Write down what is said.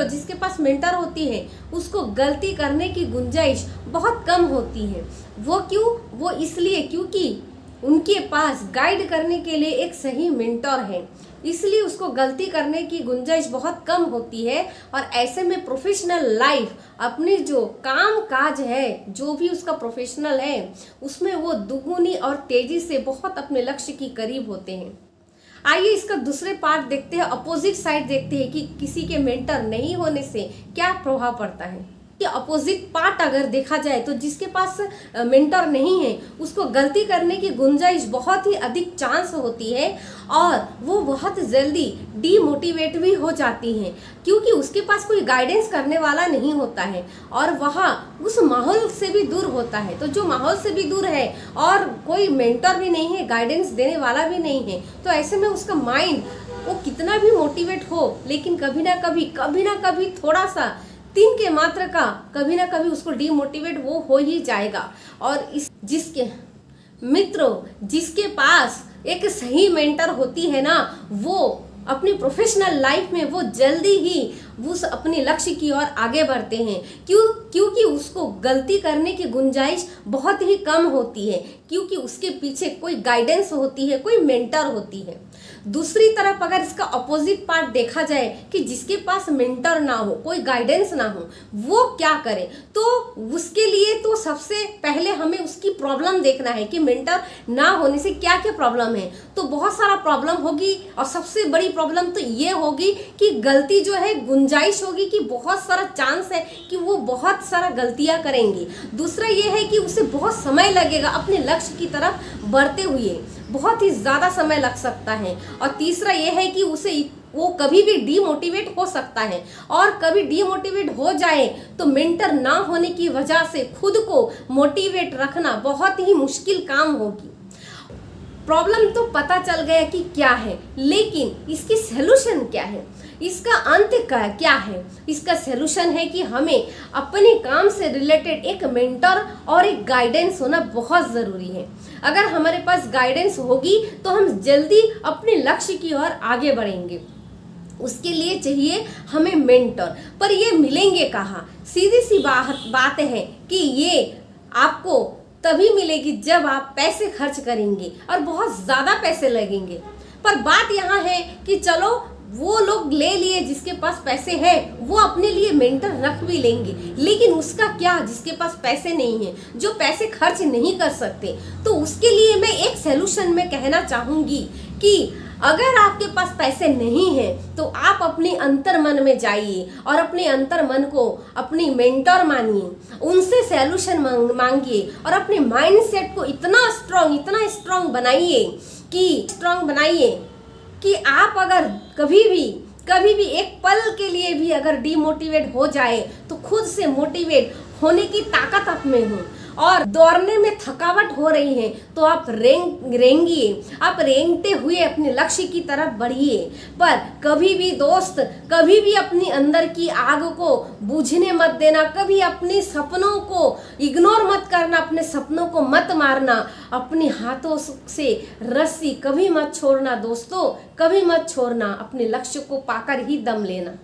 मित्रों, जिसके पास मेंटर होती है उसको गलती करने की गुंजाइश बहुत कम होती है। वो क्यों? वो इसलिए क्योंकि उनके पास गाइड करने के लिए एक सही मेंटर है, इसलिए उसको गलती करने की गुंजाइश बहुत कम होती है। और ऐसे में प्रोफेशनल लाइफ, अपने जो काम काज है, जो भी उसका प्रोफेशनल है, उसमें वो दुगुनी और तेजी से बहुत अपने लक्ष्य की करीब होते हैं। आइए इसका दूसरे पार्ट देखते हैं, अपोजिट साइड देखते हैं कि किसी के मेंटर नहीं होने से क्या प्रभाव पड़ता है। कि अपोजिट पार्ट अगर देखा जाए तो जिसके पास मेंटर नहीं है उसको गलती करने की गुंजाइश बहुत ही अधिक चांस होती है और वो बहुत जल्दी डीमोटिवेट भी हो जाती हैं, क्योंकि उसके पास कोई गाइडेंस करने वाला नहीं होता है और वहाँ उस माहौल से भी दूर होता है। तो जो माहौल से भी दूर है और कोई मेंटर भी नहीं है, गाइडेंस देने वाला भी नहीं है, तो ऐसे में उसका माइंड वो कितना भी मोटिवेट हो, लेकिन कभी ना कभी थोड़ा सा तीन के मात्र का कभी ना कभी उसको डीमोटिवेट वो हो ही जाएगा। और इस जिसके पास एक सही मेंटर होती है ना, वो अपनी प्रोफेशनल लाइफ में वो जल्दी ही उस अपने लक्ष्य की ओर आगे बढ़ते हैं। क्योंकि उसको गलती करने की गुंजाइश बहुत ही कम होती है, क्योंकि उसके पीछे कोई गाइडेंस होती है, कोई मेंटर होती है। दूसरी तरफ अगर इसका अपोजिट पार्ट देखा जाए कि जिसके पास मेंटर ना हो, कोई गाइडेंस ना हो, वो क्या करे, तो उसके लिए तो सबसे पहले हमें उसकी प्रॉब्लम देखना है कि मेंटर ना होने से क्या क्या प्रॉब्लम है। तो बहुत सारा प्रॉब्लम होगी और सबसे बड़ी प्रॉब्लम तो ये होगी कि गलती जो है, गुंजाइश होगी कि बहुत सारा चांस है कि वो बहुत सारा गलतियां करेंगे। दूसरा ये है कि उसे बहुत समय लगेगा अपने लक्ष्य की तरफ बढ़ते हुए, बहुत ही ज़्यादा समय लग सकता है। और तीसरा ये है कि वो कभी भी डीमोटिवेट हो सकता है, और कभी डीमोटिवेट हो जाए तो मेंटर ना होने की वजह से खुद को मोटिवेट रखना बहुत ही मुश्किल काम होगी। प्रॉब्लम तो पता चल गया कि क्या है, लेकिन इसकी सलूशन क्या है, इसका अंत क्या है? इसका सलूशन है कि हमें अपने काम से रिलेटेड एक मेंटर और एक गाइडेंस होना बहुत ज़रूरी है। अगर हमारे पास गाइडेंस होगी तो हम जल्दी अपने लक्ष्य की ओर आगे बढ़ेंगे। उसके लिए चाहिए हमें मेंटर, पर ये मिलेंगे कहाँ? सीधी सी बात है कि ये आपको तभी मिलेगी जब आप पैसे खर्च करेंगे, और बहुत ज़्यादा पैसे लगेंगे। पर बात यहाँ है कि चलो वो लोग ले लिए जिसके पास पैसे हैं, वो अपने लिए मेंटर रख भी लेंगे, लेकिन उसका क्या जिसके पास पैसे नहीं है, जो पैसे खर्च नहीं कर सकते। तो उसके लिए मैं एक सलूशन में कहना चाहूँगी कि अगर आपके पास पैसे नहीं हैं तो आप अपने अंतर मन में जाइए और अपने अंतर मन को अपनी मेंटर मानिए, उनसे सलूशन मांगिए और अपने माइंडसेट को इतना स्ट्रांग बनाइए कि आप अगर कभी भी एक पल के लिए भी अगर डीमोटिवेट हो जाए तो खुद से मोटिवेट होने की ताकत आप में हो। और दौड़ने में थकावट हो रही है तो आप आप रेंगते हुए अपने लक्ष्य की तरफ बढ़िए। पर कभी भी दोस्त, कभी भी अपनी अंदर की आग को बुझने मत देना, कभी अपने सपनों को इग्नोर मत करना, अपने सपनों को मत मारना, अपने हाथों से रस्सी कभी मत छोड़ना दोस्तों, कभी मत छोड़ना। अपने लक्ष्य को पाकर ही दम लेना।